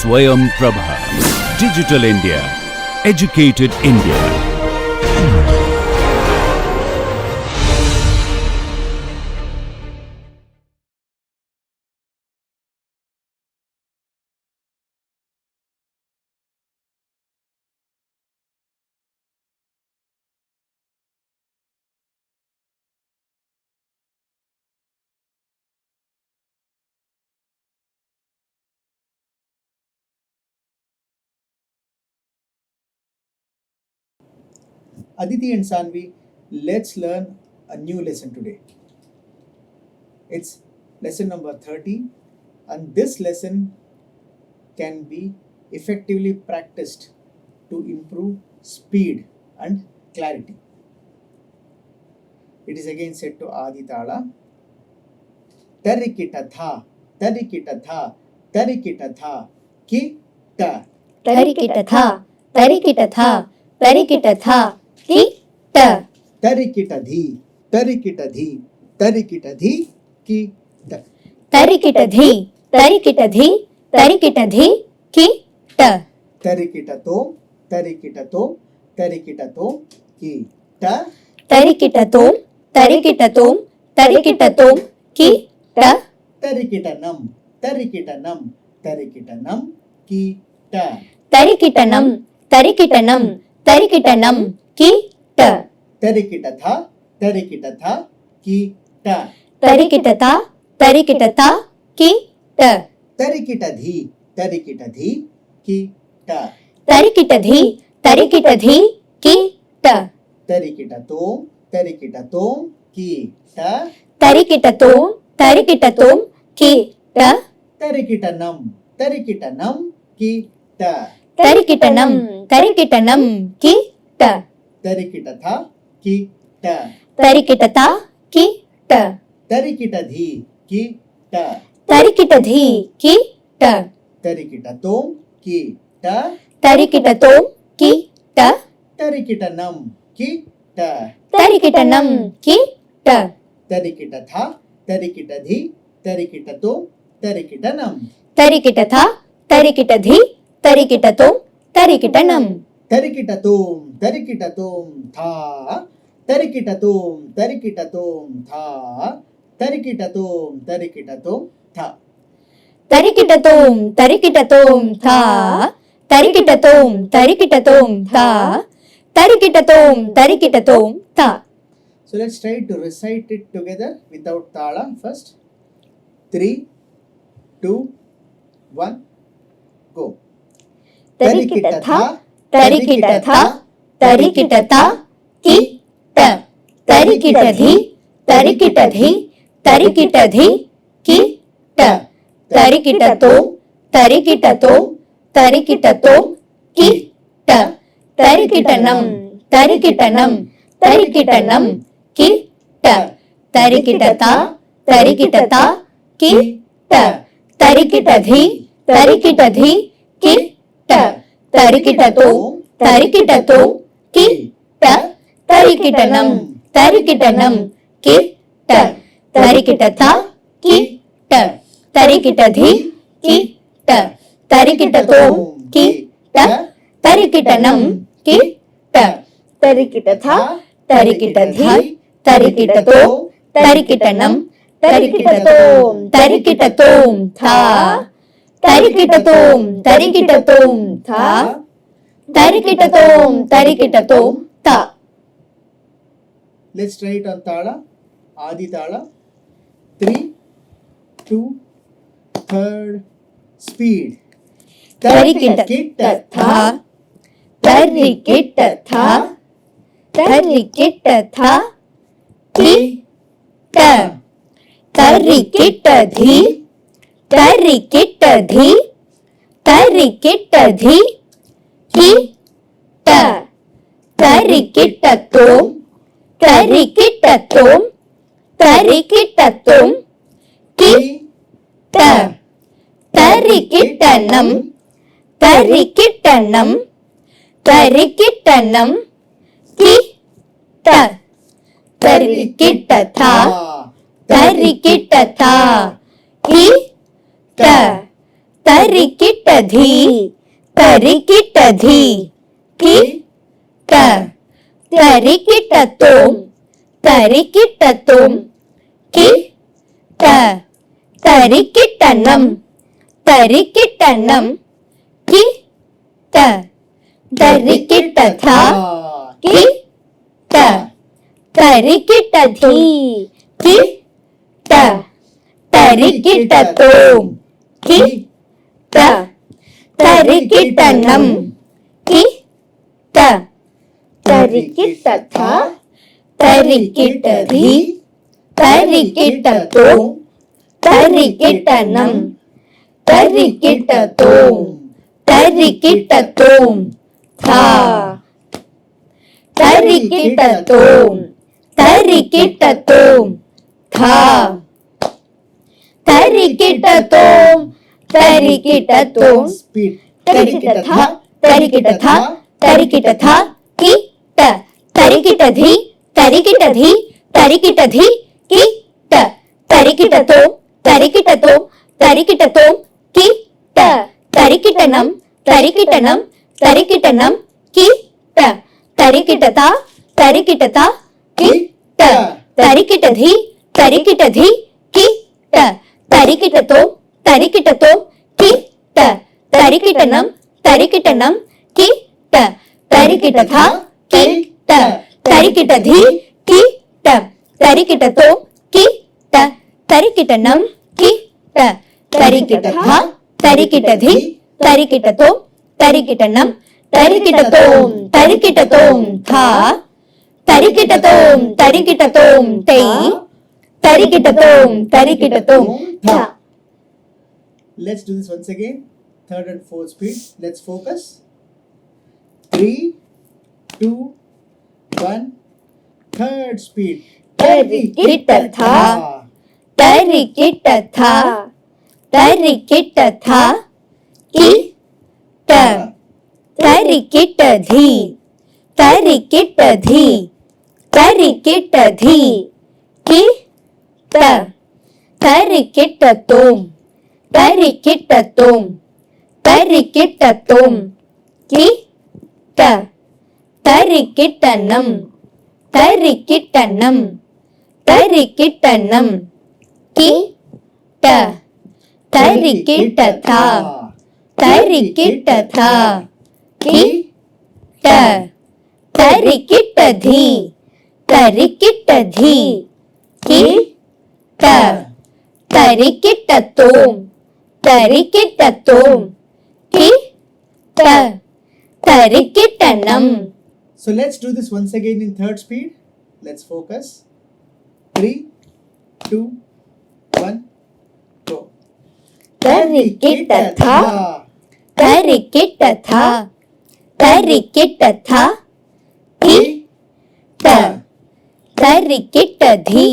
Swayam Prabha. Digital India. Educated India. Aditi and Sanvi, let's learn a new lesson today. It's lesson number 30, and this lesson can be effectively practiced to improve speed and clarity. It is again said to Adi Tala. Tarikita tha, tarikita tha, tarikita tha, ki ta. Tarikita tha, tarikita tha, tarikita tha, ki ta. Tarikita dhi, tarikita dhi, tarikita dhi, ki ta. Tarikita dhi, tarikita dhi, tarikita dhi, ki ta. Tarikita tom, tarikita tom, tarikita tom, ki ta. Tarikita tom, tarikita tom, tarikita tom, ki ta. Tarikita nam, tarikita nam, tarikita nam, ki ta. Tarikita nam, tarikita nam, tarikita nam, ki ta. Tarikita tha, tarikita tha, ki ta. Tarikita tha, tarikita tha, ki ta. Tarikita dhi, tarikita dhi, ki ta. Tarikita dhi, tarikita dhi, ki ta. Tarikita tom, ki ta. Tarikita tom, ki ta. Tarikita nam, ki ta. Tarikita nam, ki ta. Tarikita tha, ki ta. Tarikita tha, ki ta. Tarikita dhi, ki ta. Tarikita dhi, ki ta. Tarikita tom, ki ta. Tarikita tom, ki ta. Tarikita nam, ki ta. Tarikita nam, ki ta. Tarikita tha, tarikita dhi, tarikita tom, tarikita nam. Tarikita tha, tarikita dhi, tarikita tom, tarikita nam. Tarikita tom, tha. Tarikita tom, tha. Tarikita tom, tha. Tarikita tom, tha. Tarikita tom, tha. Tarikita tom, tha. So let's try to recite it together without tala first. 3, 2, 1, go. Tarikita tha, ki ta. Tarikita dhi, ki ta. Tarikita tom, ki ta. Tarikita nam, ki ta. Tarikita tha, ki ta. Tarikita dhi, ki ta. Tarikita tom, ki ta. Tarikita nam, ki ta. Tarikita tha, ki ta. Tarikita dhi, ki ta. Tarikita tom, ki ta. Tarikita nam, ki ta. Tarikita tha, tarikita dhi, tarikita tom, tarikita nam, tarikita tom, tha. Tarikita tom, tha. Tarikita tom, tha. Let's try it on tala. Adi tala. 3, 2, 3rd, speed. Tarikita tha, tarikita tha, ki ta. Tarikita dhi, tarikita dhi, ki ta. Tarikita tom, ki ta. Tarikita nam, ki ta. Tarikita tha, ki ta. तरिकिटधी तरिकिटधी किट तरिकिटतोम तरिकिटतोम किट तरिकिटनम तरिकिटनम किट तरिकिटथा किट तरिकिटधी किट तरिकिटतोम किट तरिकिटनम किट तरिकिटथा तरिकिटधी तरिकिटतोम तरिकिटनम तरिकिटतोम तरिकिटतोम था तरिकिटतोम तरिकिटतोम था तरिकिटतोम तरिकिटतोम Speed. तरिकिटथा तरिकिटथा तरिकिटथा किट तरिकिटधी तरिकिटधी तरिकिटधी किट तरिकिटतोम तरिकिटतोम तरिकिटतोम किट तरिकिटनम तरिकिटनम तरिकिटनम किट तरिकिटता तरिकिटता किट तरिकिटधी तरिकिटधी किट तरिकिटतोम तरिकिटतोम किट तरिकिटनम तरिकिटनम किट तरिकिटथा किट तरिकिटधी किट तरिकिटतोम किट तरिकिटनम किट तरिकिटथा तरिकिटधी तरिकिटतोम तरिकिटनम तरिकिटतोम तरिकिटतोम था तरिकिटतोम तरिकिटतोम ते तरिकिटतोम तरिकिटतोम था. Let's do this once again. Third and fourth speed. Let's focus. 3, 2, 1. Third speed. तरिकिटथा तरिकिटथा तरिकिटथा किट तरिकिटधी तरिकिटधी तरिकिटधी किट तरिकिटतोम तरिकिटतोम तरिकिटतोम किट तरिकिटनम तरिकिटनम तरिकिटनम किट तरिकिटथा तरिकिटथा किट तरिकिटधी तरिकिटधी किट तरिकिटतोम तरिकिटतोम किट तरिकिटनम. So let's do this once again in third speed. Let's focus. 3, 2, 1, go. तरिकिटथा तरिकिटथा तरिकिटथा किट तरिकिटधी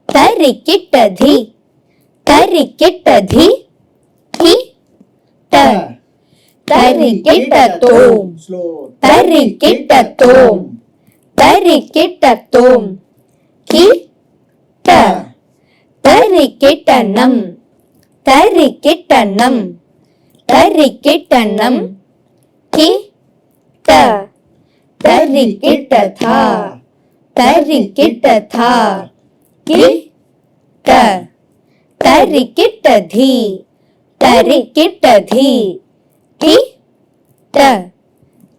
तरिकिटधी तरिकिटधी किट तरिकिटतोम Slow. तरिकिटतोम तरिकिटतोम किट तरिकिटनम तरिकिटनम तरिकिटनम किट तरिकिटथा तरिकिटथा किट तरिकिटधी तरिकिटधी किट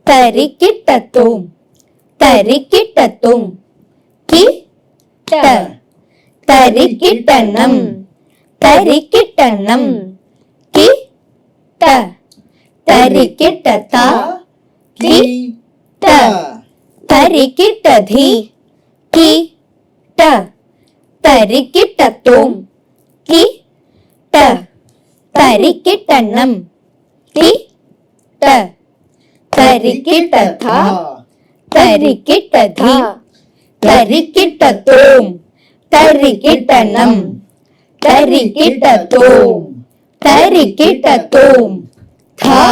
तरिकिटतोम तरिकिटतोम किट तरिकिटनम तरिकिटनम किट तरिकिटथा किट तरिकिटधी किट तरिकिटतोम किट तरिकिटनम किट तरिकिटथा तरिकिटधी तरिकिटतोम तरिकिटनम तरिकिटतोम तरिकिटतोम था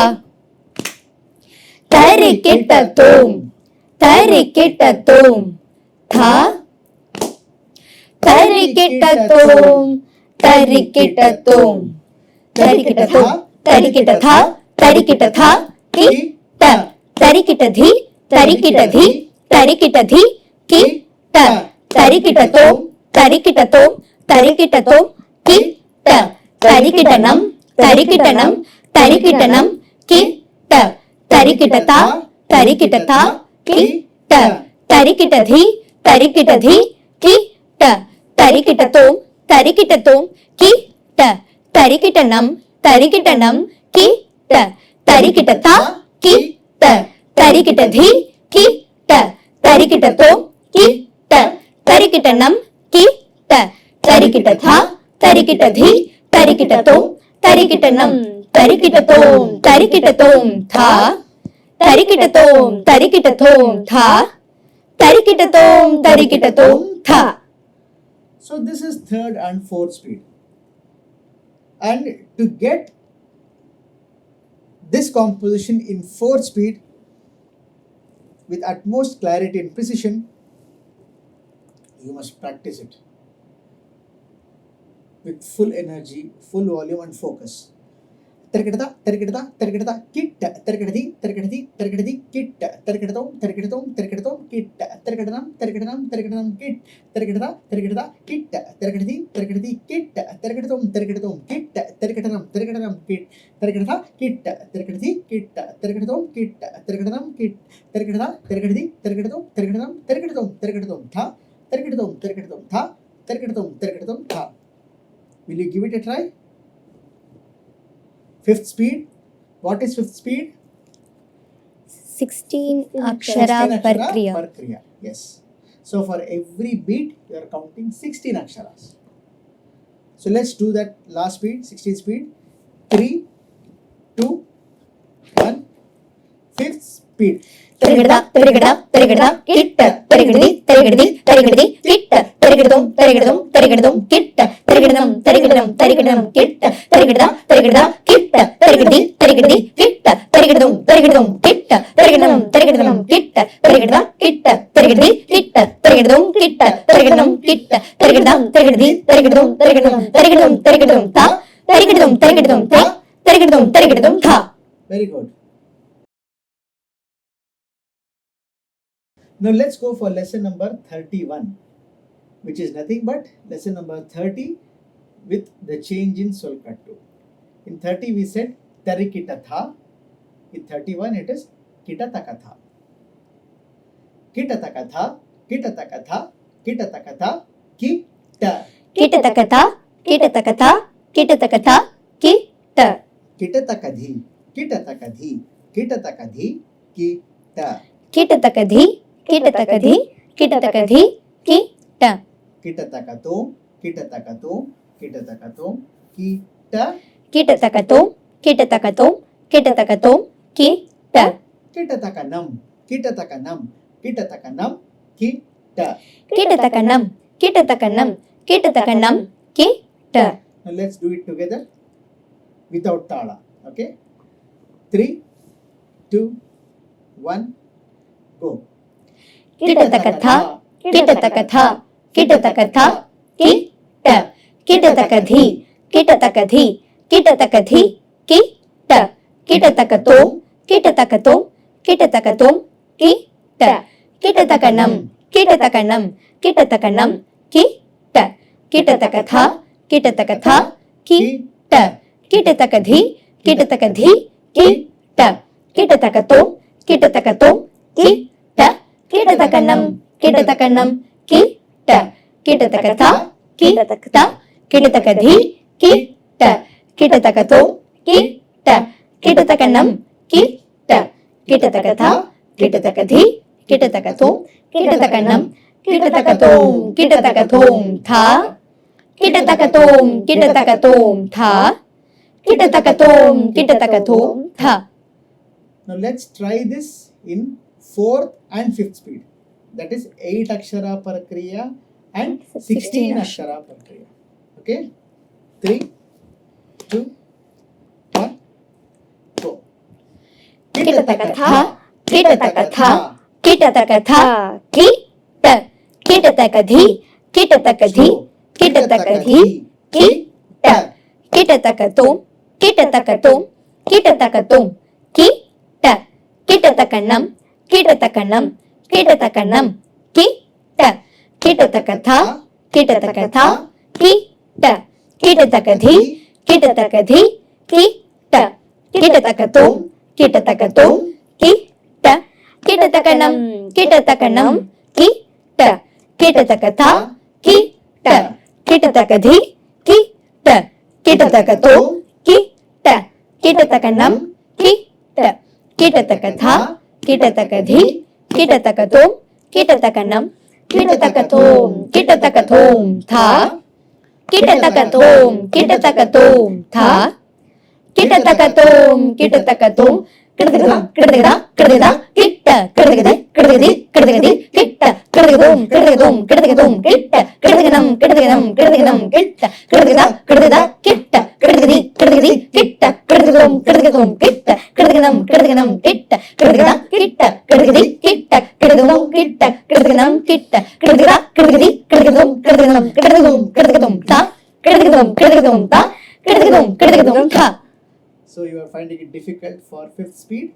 तरिकिटतोम तरिकिटतोम था तरिकिटतोम तरिकिटतोम तरिकिटतोम तरिकिट था तरिकिट था कि ट तरिकिट धी तरिकिट धी तरिकिट धी कि ट तरिकिट तो तरिकिट तो तरिकिट तो कि ट तरिकिटनम तरिकिटनम तरिकिटनम कि ट तरिकिट था कि ट तरिकिट धी कि ट तरिकिट तो कि ट तरिकिटनम कि ट तरिकिट था कि ट तरिकिट धी कि ट तरिकिट तो कि ट तरिकिटनम कि ट तरिकिट था तरिकिट धी तरिकिट तो तरिकिटनम तरिकिट तो था तरिकिट तो था तरिकिट तो था. So this is third and fourth speed. And to get this composition in fourth speed with utmost clarity and precision, you must practice it with full energy, full volume and focus. Terikidata, kitta, terikidati, kitta, terikidom, kitta, terikidam, kit, terikidata, kitta, terikidati, kitta, terikidom, kitta, terikidam, kit, terikidata, kitta, terikidati, kitta, terikidom, kitta, terikidam, kit, terikidata, terikidati, terikidom, tha, terikidom, tha. Will you give it a try? Fifth speed. What is fifth speed? 16 Akshara per kriya. Per kriya. Yes. So for every beat, you are counting 16 aksharas. So let's do that last speed, 16th speed. 3, 2, 1. Fifth speed. Terikidata, kitta, terikidati, kitta, terikidom, kitta, terikidam, kitta, terikidata, kitta, terikidati, kitta, terikidom, kitta, terikidam, kitta, terikidata, kitta, terikidati, kitta, terikidom, kitta, terikidam, kitta, terikidam, terikidom, tha, terikidom, tha. Very good. Now let's go for lesson number 31, which is nothing but lesson number 30 with the change in Solkattu. In 30 we said Tarikitatha. In 31 it is Kitatakatha. Kitatakatha, Kitatakatha, Kitatakatha, Kita. Kitatakatha, Kita. Kitatakadhi, Kitatakadhi, Kita. Kitatakadhi, kita. Kitatakatom, kita. Kitatakanam, kita. Now let's do it together without tala. Okay? 3, 2, 1, go. Kitatakatha, kita. Kitatakadhi, kita. Kitatakatom, kita. Kitatakanam, kita. Kitatakatha, kita. Kitatakadhi, kita. Kitatakatom, kita. Kitatakanam, kita. Kitatakatha, kita. Kitakadhi, kita. Kitatakatom, kita. Kitatakanam, kita. Kitatakatha, kitakadhi, kitakatom, kitatakanam, kitakatom, tha. Kitakatom, tha. Kitakatom, tha. Now let's try this in 4th and 5th speed. That is 8 akshara per kriya and 16 akshara per kriya. Okay? 3, 2, 1, go. Kitatakatha, kita. Kitatakadhi, kita. Kitatakatom, कीटतकतुम कीटतकतुम कीट कीटतकन्नम कीटतकन्नम कीटतकन्नम कीट कीटतकथा कीटतकथा कीट कीटतकधि कीटतकधि कीट कीटतकतुम कीटतकतुम कीट कीटतकन्नम कीटतकन्नम कीट कीटतकथा कीट कीटतकधि कीट कीटतकतुम कीट कीटतकन्नम कीट कीटतकथा कीटतकधि कीटतकतुम कीटतकन्नम कीटतकतुम कीटतकतुम था कीटतकतुम कीटतकतुम था कीटतकतुम कीटतकतुम किटतकदा किटतकदा किटतकदा किट किटतकदे किटतकदी किटतकदी किट किटतकदुम किटतकदुम किटतकदुम किट किटतकनम किटतकनम किटतकनम किट किटतकदा किटतकदा किट किटतकदी किटतकदी किट किटतकदुम किटतकदुम किट किटतकनम किटतकनम किट किटतकदा किट किटतकदी किट किटतकदुम किट किटतकनम किट किटतकदा किटतकदी किटतकदुम किटतकनम किटतकदुम किटतकदुम ता किटतकदुम किटतकदुम ता किटतकदुम किटतकदुम था. So you are finding it difficult for fifth speed.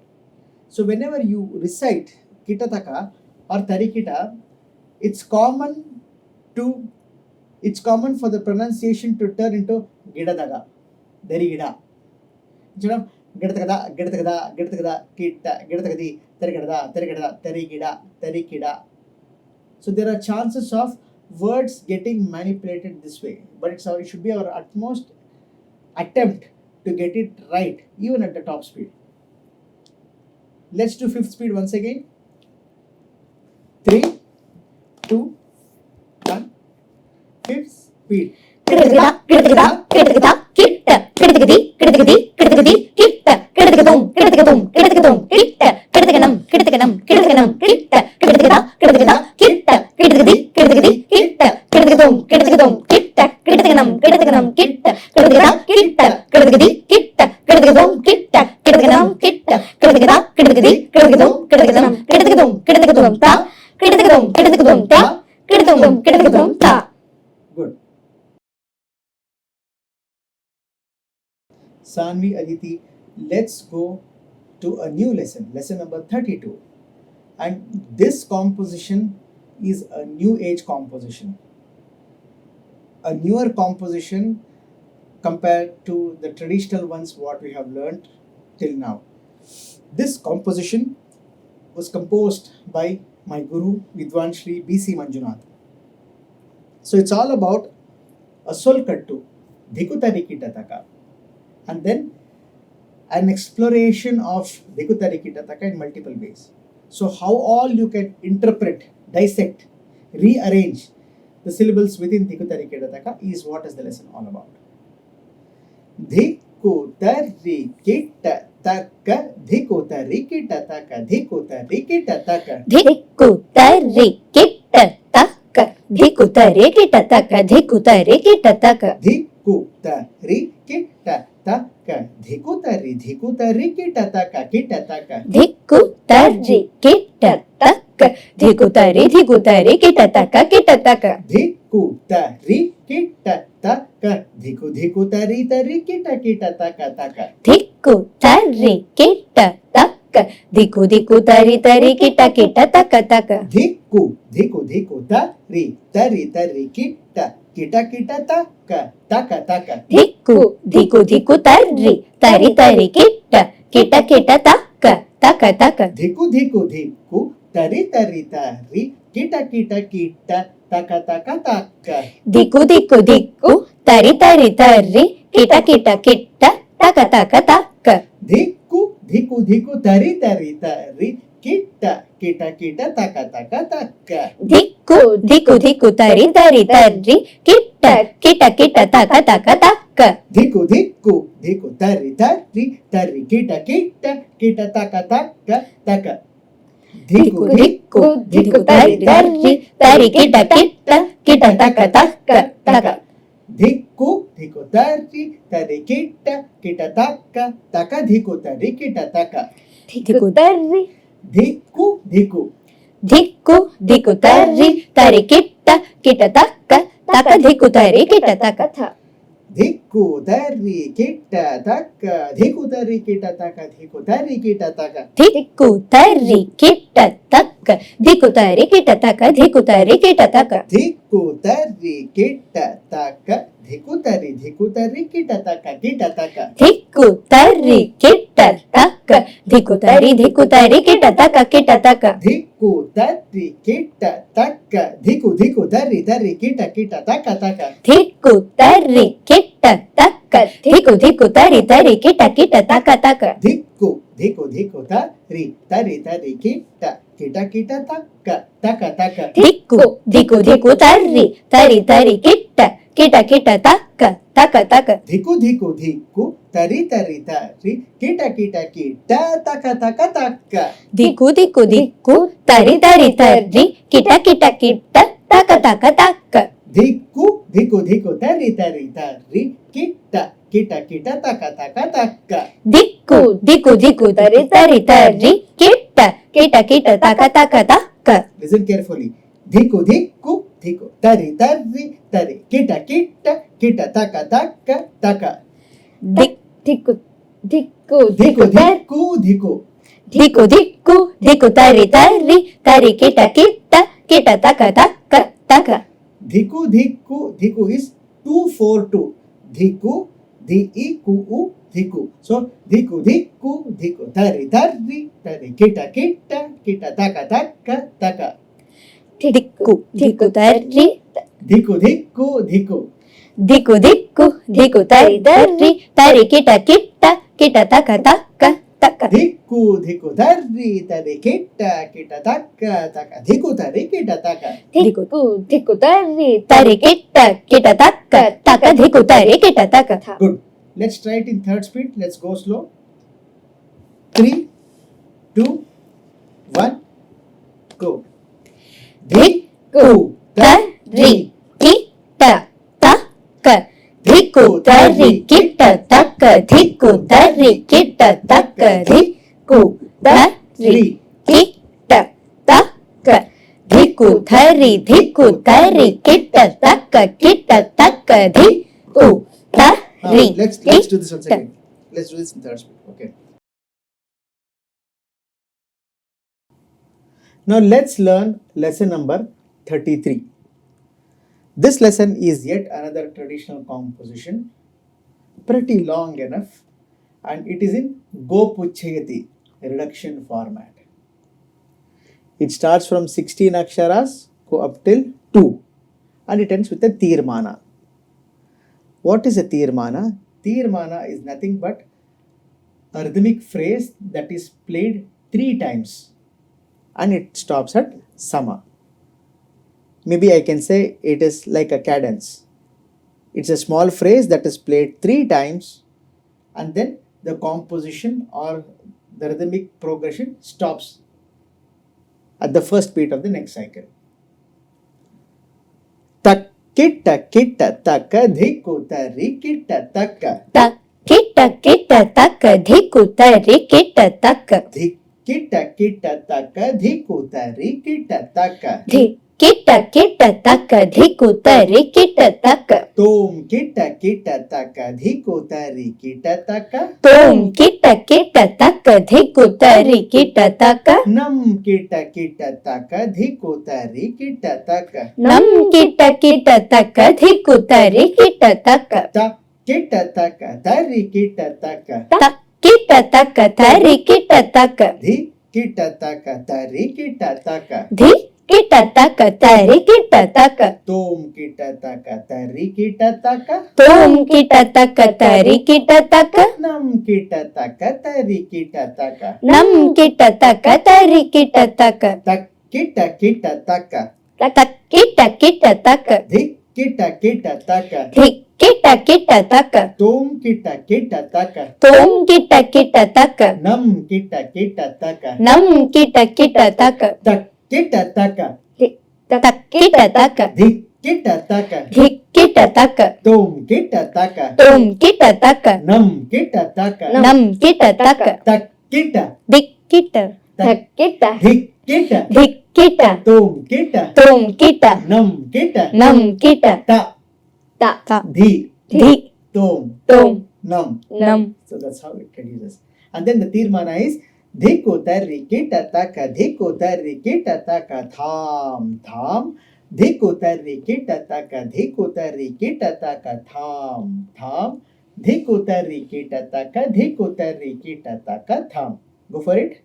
So whenever you recite kitataka or tarikita, it's common for the pronunciation to turn into gidadaga, derigida. You know, gidadagada, gidadagada, gidadagada, kita, gidadagadi, terigada, terigada, terigida, terikida. So there are chances of words getting manipulated this way, but it should be our utmost attempt to get it right, even at the top speed. Let's do fifth speed once again. 3, 2, 1. Fifth speed. किटतकदा किटतकदा किटतकदा किट किटतकदी किटतकदी किटतकदी किट किटतकदुम किटतकदुम किटतकदुम किट किटतकनम किटतकनम किटतकनम किट किटतकदा किटतकदा किट किटतकदी किटतकदी किट किटतकदुम किटतकदुम किट किटतकनम किटतकनम किट किटतकदा किट किटतकदी किट किटतकदुम किट किटतकनम किट किटतकदा किटतकदी किटतकदुम किटतकनम किटतकदुम किटतकदुम ता किटतकदुम किटतकदुम ता किटतकदुम किटतकदुम ता. Good. Sanvi, Aditi, let's go to a new lesson number 32. And this composition is a new age composition. A newer composition compared to the traditional ones what we have learnt till now. This composition was composed by my guru Vidwan Shri B.C. Manjunath. So it's all about a solkattu, Dhikutari Kitataka, and then an exploration of Dhikutari Kitataka in multiple ways. So how all you can interpret, dissect, rearrange the syllables within Dhikutari Kitataka is what is the lesson all about. Dhikutari Kitataka, Dhikutari Kitataka, Dhikutari Kitataka. धिकुतरि किटतक धिकुतरि किटतक धिकुतरि किटतक Dhikutari Kitataka, Dhikutari, Dhikutari Kitataka, Kitataka. धिकुतरि किटतक धिकुतरि धिकुतरि किटतक किटतक Dhikutari Kitataka, Dhikutari Tari Kitataka Taka. धिकुतरि किटतक धिकुतरि तरि kit किटतक तक Dhikutari Tari Kitataka Taka. धिकुतरि तरि तरि kit किटतक तक तक Dhikutari Tari Taka Taka. धिकु तरि तरि तरि kit तक तक तक Dhikutari Tari Kita Taka Taka. धिकु तरि तरि तरि किट तक तक तक Dhikutari Tari Kita Taka Taka. धिकु तरि तरि किट तक तक तक Dhikutari Tari Kitataka Taka. Dhikutari Kitataka. धिकुतरि Dhiku तरि किट तक धिकुतरि किटतक था. धिक्कु तर्री किट्ट तक्क धिक्कु तर्री किट्ट तक्क धिक्कु तर्री किट्ट तक्क धिक्कु तर्री किट्ट तक्क धिक्कु तर्री किट्ट तक्क धिक्कु तर्री किट्ट तक्क धिक्कु तर्री किट्ट तक्क धिक्कु तर्री किट्ट तक्क किट्ट तक्क धिक्कु तर्री किट्ट तक्क धिक्कु तर्री किट्ट तक्क किट्ट तक्क धिक्कु तर्री किट्ट तक्क धिक्कु तर्री किट्ट किट्ट तक्क तक्क धिक्कु तर्री किट्ट तक्क धिक्कु तर्री किट्ट किट्ट तक्क तक्क धिक्कु तर्री किट्ट किट्ट किट्ट तक्क तक्क तक्क धिक्कु तर्री किट्ट किट्ट किट्ट तक्क तक्क तक्क धिक्कु तर्री किट्ट किट्ट किट्ट तक्क तक्क तक्क धिक्कु तर्री किट्ट किट्ट किट्ट तक्क तक्क तक्क धिक्कु तर्री किट्ट किट्ट किट्ट तक्क तक्क तक्क धिक्कु तर्री किट्ट किट्ट किट्ट तक्क तक्क तक्क Listen carefully. धिक्कु तर्री किट्ट किट्ट किट्ट तक्क तक्क तक्क धिक्कु धिक्कु तर्री किट्ट किट्ट किट्ट तक्क तक्क तक्क धिक्कु is 2 4 2 धिक्कु धिक्कु so धिक्कु तर्री किट्ट किट्ट किट्ट तक्क तक्क तक्क धिक्कु तर्री धिक्कु तर्री किट्ट किट्ट किट्ट तक्क तक्क तक्क धिक्कु तर्री किट्ट किट्ट तक्क तक्क धिक्कु तर्री किट्ट तक्क धिक्कु तर्री किट्ट किट्ट तक्क तक्क धिक्कु तर्री किट्ट तक्क Good. Let's try it in third speed. Let's go slow. 3, 2, 1, go. धिक्कु तर्री किट्ट तक्क धिक्कु तर्री किट्ट तक्क धिक्कु तर्री किट्ट तक्क धिक्कु तर्री किट्ट तक्क धिक्कु तर्री किट्ट तक्क किट्ट तक्क धिक्कु तर्री Let's do this once again. Let's do this in third speed. Okay. Now let's learn lesson number 33. This lesson is yet another traditional composition, pretty long enough, and it is in Gopuchayati reduction format. It starts from 16 aksharas, go up till 2, and it ends with a tirmana. What is a tirmana? Tirmana is nothing but a rhythmic phrase that is played 3 times and it stops at sama. Maybe I can say it is like a cadence. It's a small phrase that is played 3 times and then the composition or the rhythmic progression stops at the first beat of the next cycle. Tak kitta kitta taka धिक्कु तर्री किट्ट तक्क किट्ट किट्ट तक्क धिक्कु तर्री किट्ट तक्क किट्ट किट्ट तक्क धिक्कु तर्री किट्ट तक्क किट्ट किट्ट तक्क धिक्कु तर्री किट्ट तक्क तोम किट्ट किट्ट तक्क धिक्कु तर्री किट्ट तक्क तोम किट्ट किट्ट तक्क धिक्कु तर्री किट्ट तक्क नम किट्ट किट्ट तक्क धिक्कु तर्री किट्ट तक्क नम किट्ट किट्ट तक्क धिक्कु तर्री किट्ट तक्क तक किट्ट तक्क तर्री किट्ट तक्क किट्ट तक्क तर्री किट्ट तक्क धी किट्ट तक्क तर्री किट्ट तक्क धी किट्ट तक्क तर्री किट्ट तक्क तोम किट्ट तक्क तर्री किट्ट तक्क तोम किट्ट तक्क तर्री किट्ट तक्क नम किट्ट तक्क तर्री किट्ट तक्क नम किट्ट तक्क तर्री किट्ट तक्क तक किट्ट किट्ट तक्क किट्ट किट्ट तक्क धी किट्ट किट्ट तक्क धी किट्ट किट्ट तक्क तोम किट्ट किट्ट तक्क तोम किट्ट किट्ट तक्क नम किट्ट किट्ट तक्क नम किट्ट किट्ट तक्क तक किट्ट तक्क किट्ट तक्क धी किट्ट तक्क धी किट्ट तक्क तोम किट्ट तक्क तोम किट्ट तक्क नम किट्ट तक्क नम किट्ट तक्क तक किट्ट धिक किट्ट धक किट्ट धी किट्ट धिक किट्ट तोम किट्ट तोम किट्ट नम किट्ट नम किट्ट ता ता धी धी Tom, Tom. Nam. Nam. So that's how it reduces. And then the Tirmana is Dhiku Tarri Kita Taka Dhiku Tarri Kita Taka Tham Tham Dhiku Tarri Kita Taka Dhiku Tarri Kita Taka Tham Tham Dhiku Tarri Kita Taka Dhiku Tarri Kita Taka Tham. Go for it.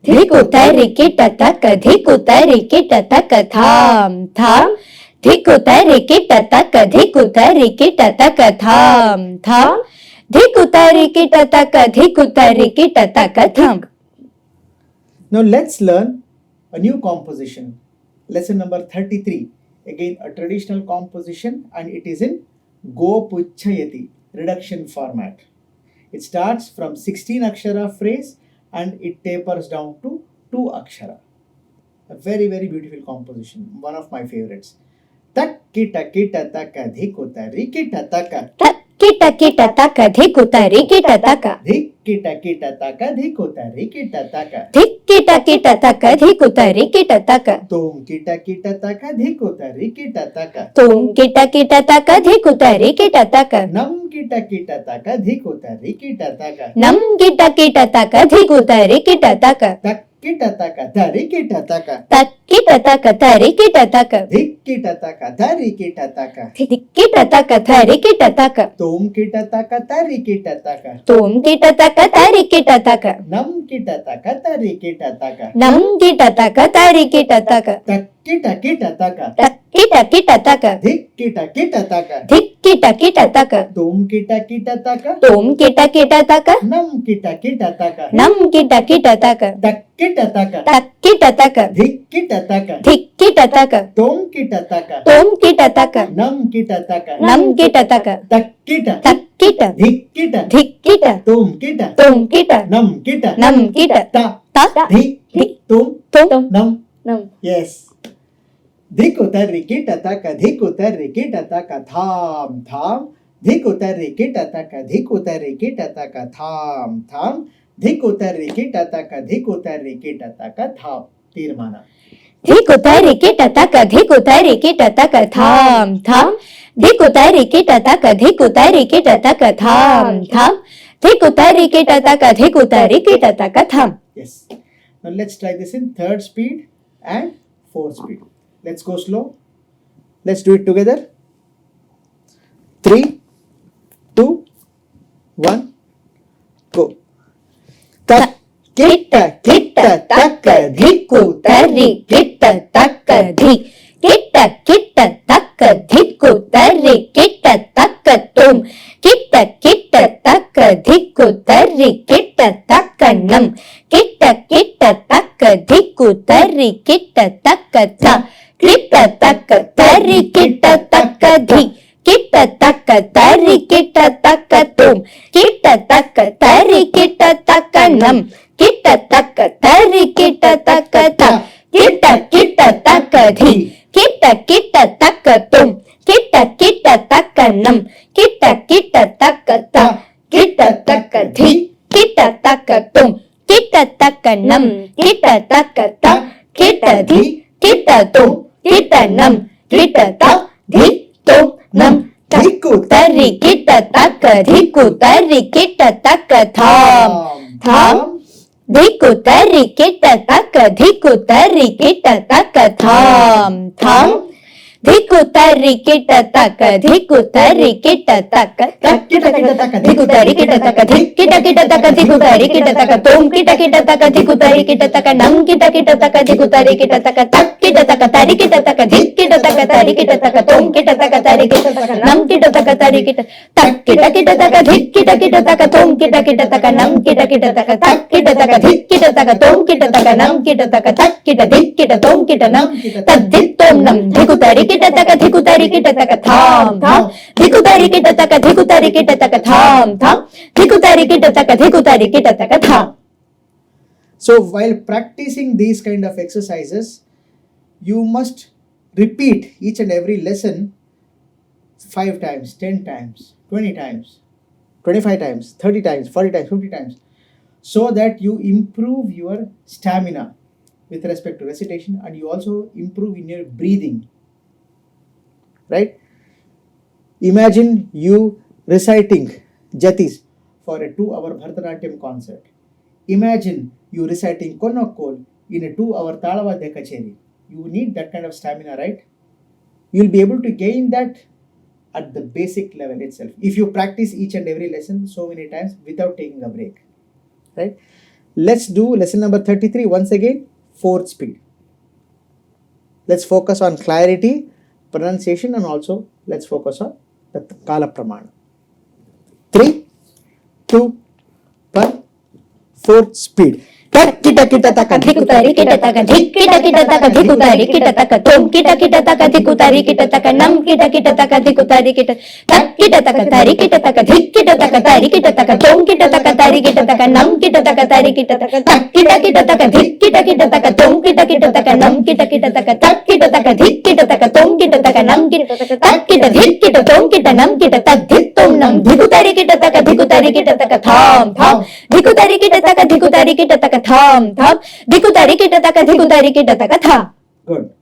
Dhikutari kitataka, dhikutari kitataka, tham, tham. Dhikutari kitataka, dhikutari kitataka, tham, tham. Dhikutari kitataka, dhikutari kitataka, tham. Now let's learn a new composition. Lesson number 33. Again a traditional composition and it is in Gopuchayati reduction format. It starts from 16 akshara phrase and it tapers down to 2 akshara. A very beautiful composition. One of my favorites. Tak kita kita taka dhikuta rikita taka. Tak kita kitataka, dhikutari kitataka. Dhik kita kita taka dhikuta rikita taka. Dhik kita kitataka, dhikutari kitataka. Tom kita kita taka dhikuta rikita taka. Tum kita kitataka, dhikutari kitataka. Nam kita kita taka dhikuta rikita taka. Nam kita kitataka, dhikutari kitataka. Tak kita taka dari kita taka. Tak kitataka, tari kitataka. Dhik kita taka dari kita taka. Dhik kitataka, tari kitataka. Tom kita taka dari kita taka. Tum kitataka, tari kitataka. Nam kita taka dari kita taka. Nam kitataka, tari kitataka. Tak kita kita taka. Tak kita kitataka. Dhik kita kita taka. Dhik kita kitataka. Tom kita kita taka. Tum kita kitataka. Nam kita kita taka. Nam kita kitataka. Tak kita taka. Tak kitataka. Dhik kita taka. Dhik kitataka. Tom kita taka. Tum kitataka. Nam kita taka. Nam kitataka. Tak kita. Tak kita. Dhik kita. Dhik kita. Tom kita. Tum kita. Nam kita. Nam kita. Ta. Ta. Dhik. Dhik. Tum. Tum. Nam. Nam. Yes. Dhikutarri kita taka. Dhikutarri kita taka. Tham. Tham. Dhikutarri kita taka. Dhikutarri kita taka. Tham. Tham. Dhikutarri kita taka. Dhikutarri kita taka. Tham. Tirmana. Dhikutari kitataka, dhikutari kitataka, tham, tham. Dhikutari kitataka, dhikutari kitataka, tham, tham. Dhikutari kitataka, dhikutari kitataka, tham. Yes. Now let's try this in third speed and fourth speed. Let's go slow. Let's do it together. 3, 2, 1, go. Tak kita kita taka Dhikutari kitataka, dhi. Kita kitataka, dhikutari kitataka, tum. Kita kitataka, dhikutari kitataka, nam. Kita kitataka, dhikutari kitataka, tha. Kitataka, tari kitataka, dhi. Kitataka, tari kitataka, tum. Kitataka, tari kitataka, nam. Kitataka, tari kitataka, tha. Kitataka, dhi. Kitataka, tum. Kitataka, nam. Kitataka, tha. Kitataka, dhi. Kitataka, tum. Kitataka, nam. Kitataka, tha. Kitadhi. Kitatum. Kitanam. Kitata. Dhi. Tum. Nam. Dhikutari kitataka, dhikutari kitataka, tham. Tham. Dhikutari kitataka, dhikutari kitataka, tham. Tham. Dhikutari kitataka, dhikutari kitataka, Tak kita kita taka dhikutari kitataka, kitataka, dhikutari kitataka, tum kitataka, dhikutari kitataka, nam kitataka, dhikutari kitataka, tak kitataka, tari kitataka, kitataka, tari kitataka, tum kitataka, tari kitataka, nam kitataka, tari kitataka, tak kitataka, kitataka, tum kitataka, nam kitataka, tak kitataka, kitataka, tum kitataka, nam kitataka, tak kitataka, tum kitataka, tak tum nam dhikutari kitataka, dhikutari kitataka, tham, tham. Dhikutari kitataka, dhikutari kitataka, tham, tham. Dhikutari kitataka, dhikutari kitataka, tham. So while practicing these kind of exercises, you must repeat each and every lesson 5 times, 10 times, 20 times, 25 times, 30 times, 40 times, 50 times, so that you improve your stamina with respect to recitation and you also improve in your breathing. Right? Imagine you reciting jatis for a 2-hour Bharatanatyam concert. Imagine you reciting Konnakkol in a 2-hour Talavadya Kacheri. You need that kind of stamina, right? You'll be able to gain that at the basic level itself. If you practice each and every lesson so many times without taking a break, right? Let's do lesson number 33 once again, 4th speed. Let's focus on clarity, pronunciation, and also let's focus on the Kala Pramana. 3, 2, 1, 4th speed. kita kita taka dhikutari kita taka dhik kita kita taka dhikutari kita taka tom kita kita taka dhikutari kita taka nam kita kita taka dhikutari kita tak kita taka tari kita taka dhik kita taka tari kita taka tom kita taka tari kita taka nam kita taka tari kita taka tak kita taka dhik kita kita taka tom kita kita taka nam kita kita taka tak kita taka dhik kita taka tom kita taka nam kita taka tak kita dhik kita tom kita nam kita tak dhik tom nam dhikutari kita taka tham tham dhikutari kita taka tham tham dhikutari kita taka tha. Good.